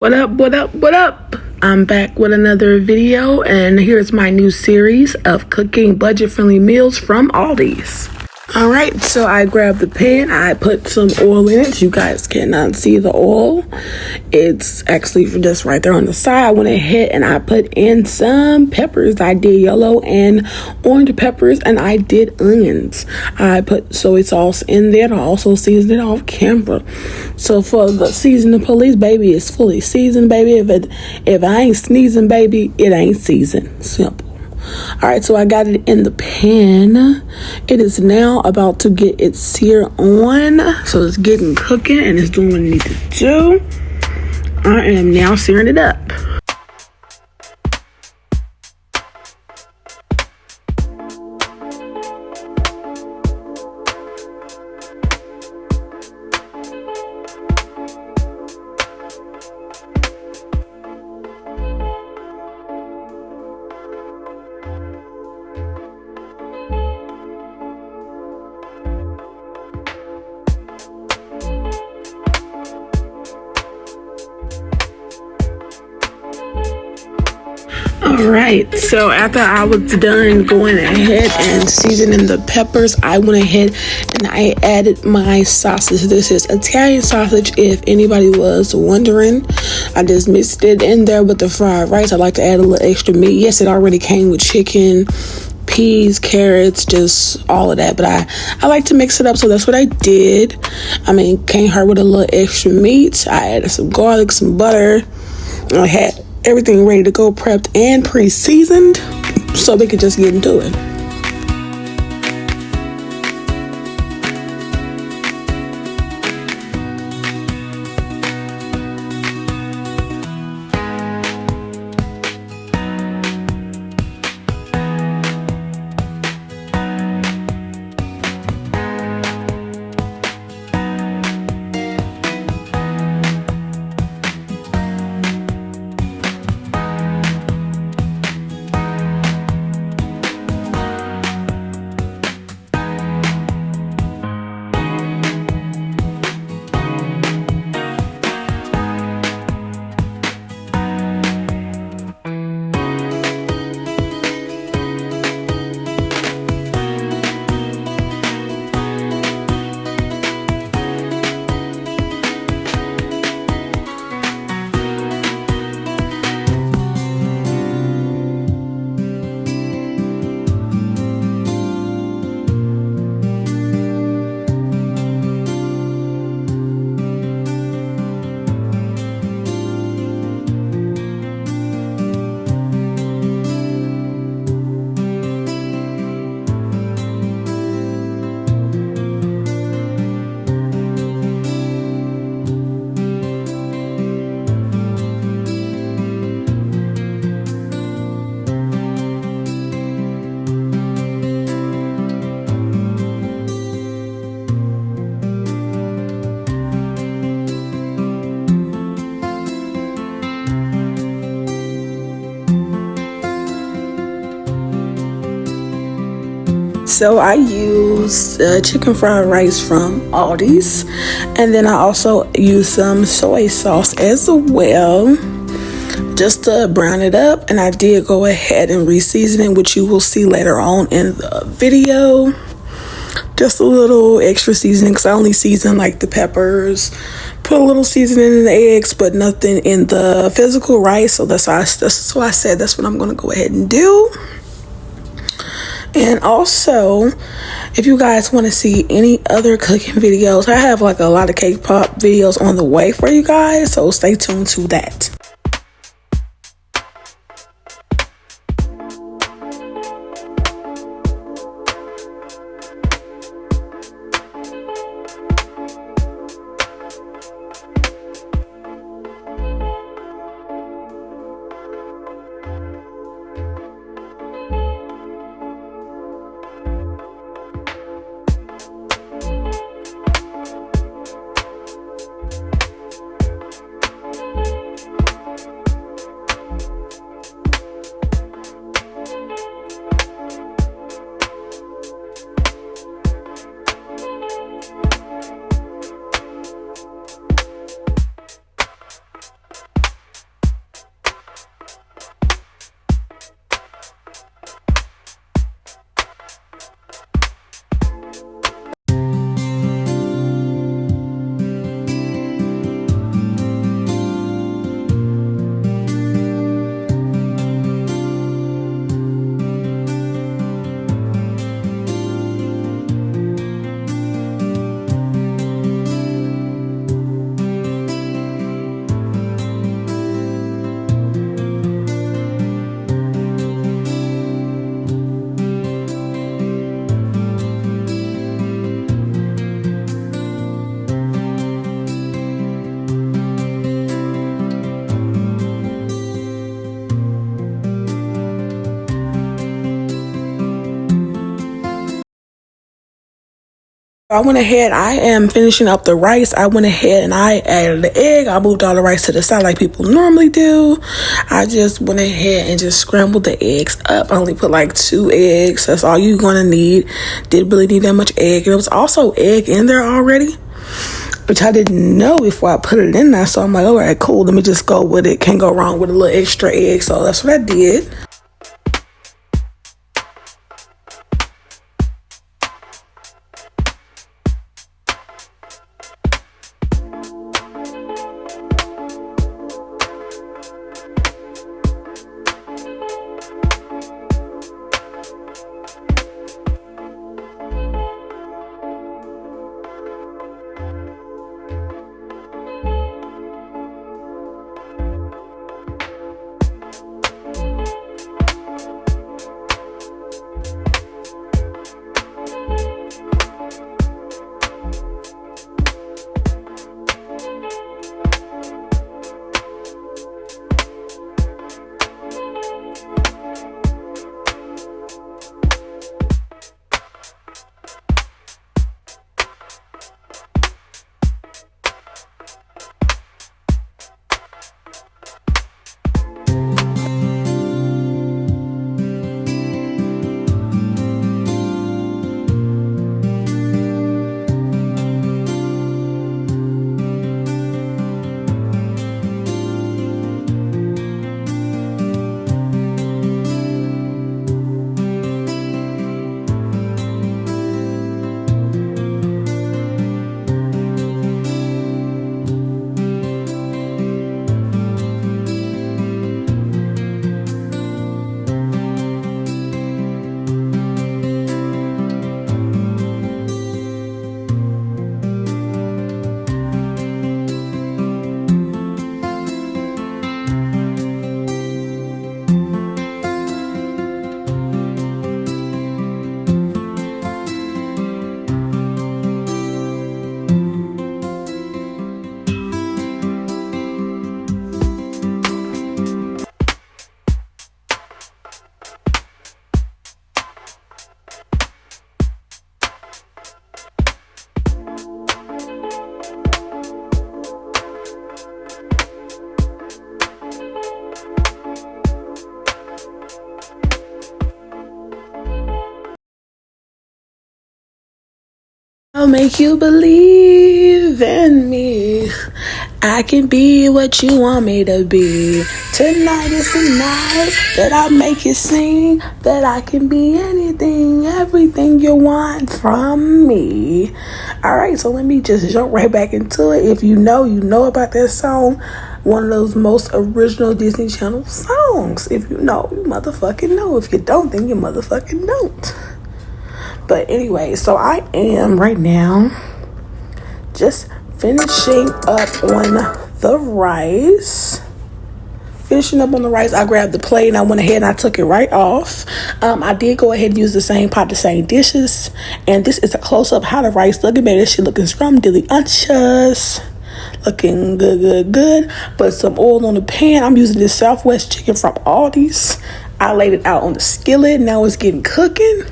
What up, what up, what up? I'm back with another video, and here's my new series of cooking budget-friendly meals from Aldi's. Alright, so I grabbed the pan, I put some oil in it. You guys cannot see the oil. It's actually just right there on the side. I went ahead and I put in some peppers. I did yellow and orange peppers, and I did onions. I put soy sauce in there. I also seasoned it off camera. So for the seasoning police, baby, it's fully seasoned, baby. If I ain't sneezing, baby, it ain't seasoned. Simple. Alright, so I got it in the pan. It is now about to get its sear on. So it's getting cooking and it's doing what it needs to do. I am now searing it up. Alright, so after I was done going ahead and seasoning the peppers, I went ahead and I added my sausage. This is Italian sausage, if anybody was wondering. I just mixed it in there with the fried rice. I like to add a little extra meat. Yes, it already came with chicken, peas, carrots, just all of that, but I like to mix it up, so that's what I did. I mean, can't hurt with a little extra meat. I added some garlic, some butter. I had everything ready to go, prepped and pre-seasoned, so we could just get into it. So I used chicken fried rice from Aldi's, and then I also used some soy sauce as well, just to brown it up. And I did go ahead and re-season it, which you will see later on in the video. Just a little extra seasoning, because I only season like the peppers, put a little seasoning in the eggs, but nothing in the physical rice. So that's why I said that's what I'm going to go ahead and do. And also, if you guys want to see any other cooking videos, I have like a lot of cake pop videos on the way for you guys, so stay tuned to that. I went ahead, I am finishing up the rice. I went ahead and I added the egg. I moved all the rice to the side like people normally do. I just went ahead and just scrambled the eggs up. I only put like 2 eggs. That's all you're going to need. Didn't really need that much egg. There was also egg in there already, which I didn't know before I put it in there. So I'm like, all right, cool. Let me just go with it. Can't go wrong with a little extra egg. So that's what I did. I'll make you believe in me. I can be what you want me to be. Tonight is the night that I make you sing. That I can be anything, everything you want from me. Alright, so let me just jump right back into it. If you know, you know about that song. One of those most original Disney Channel songs. If you know, you motherfucking know. If you don't, then you motherfucking don't. But anyway, so I am right now just finishing up on the rice. I grabbed the plate and I went ahead and I took it right off. I did go ahead and use the same pot, the same dishes. And this is a close-up how the rice looking, baby. This shit looking scrumptious. Looking good. Put some oil on the pan. I'm using this Southwest chicken from Aldis. I laid it out on the skillet. Now it's getting cooking.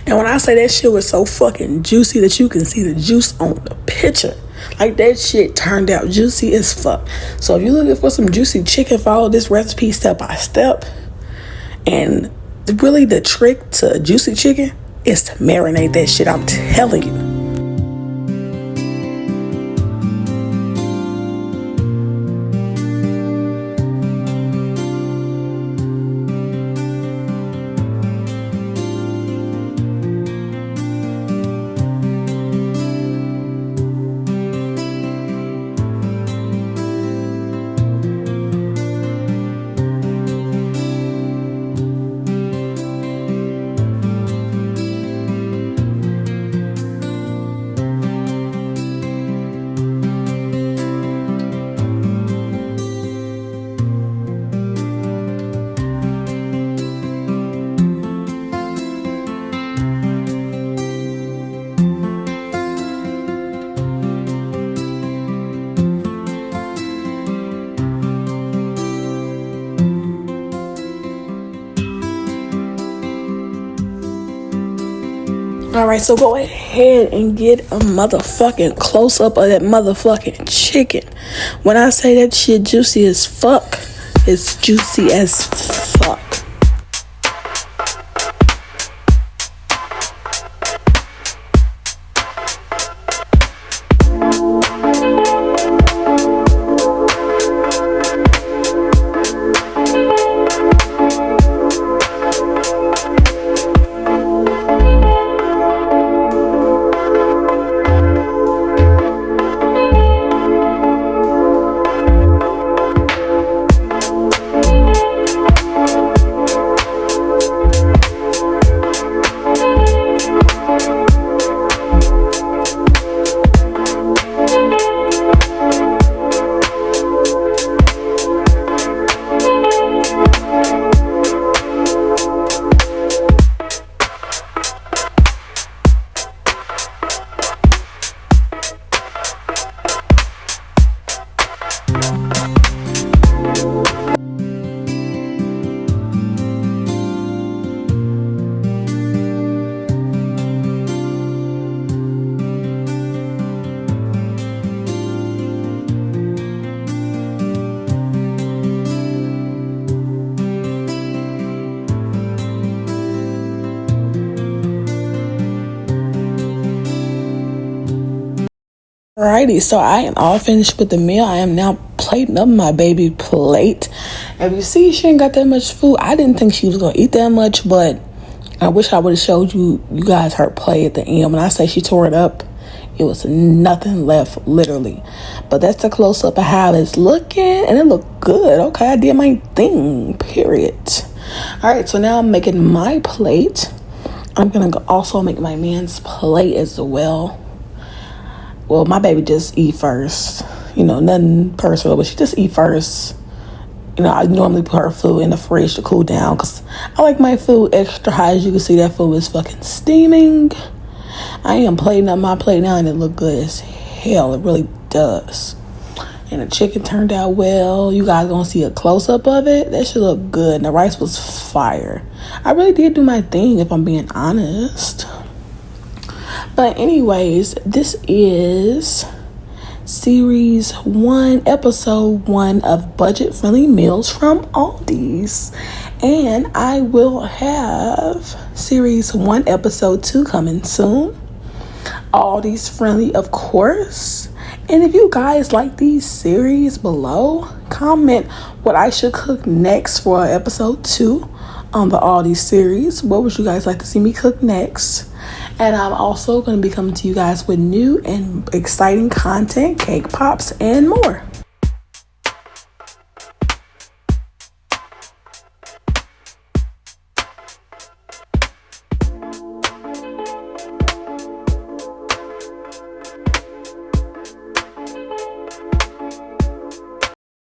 And when I say that shit was so fucking juicy that you can see the juice on the picture. Like, that shit turned out juicy as fuck. So if you're looking for some juicy chicken, follow this recipe step by step. And really the trick to juicy chicken is to marinate that shit. I'm telling you. Alright, so go ahead and get a motherfucking close-up of that motherfucking chicken. When I say that shit juicy as fuck, it's juicy as fuck. Alrighty, so I am all finished with the meal. I am now plating up my baby plate. If you see, she ain't got that much food. I didn't think she was gonna eat that much, but I wish I would have showed you guys her plate at the end. When I say she tore it up, it was nothing left, literally. But that's the close-up of how it's looking, and it looked good. Okay, I did my thing, period. Alright, so now I'm making my plate. I'm gonna also make my man's plate as well. Well, my baby just eat first. You know, nothing personal, but she just eat first. You know, I normally put her food in the fridge to cool down because I like my food extra hot. As you can see, that food is fucking steaming. I am plating up my plate now, and it look good as hell. It really does. And the chicken turned out well. You guys gonna see a close-up of it. That should look good. And the rice was fire. I really did do my thing, if I'm being honest. But anyways, this is series 1, episode 1 of budget friendly meals from Aldis. And I will have series 1, episode 2 coming soon. Aldis friendly, of course. And if you guys like these series below, comment what I should cook next for episode 2 on the Aldis series. What would you guys like to see me cook next? And I'm also going to be coming to you guys with new and exciting content, cake pops, and more.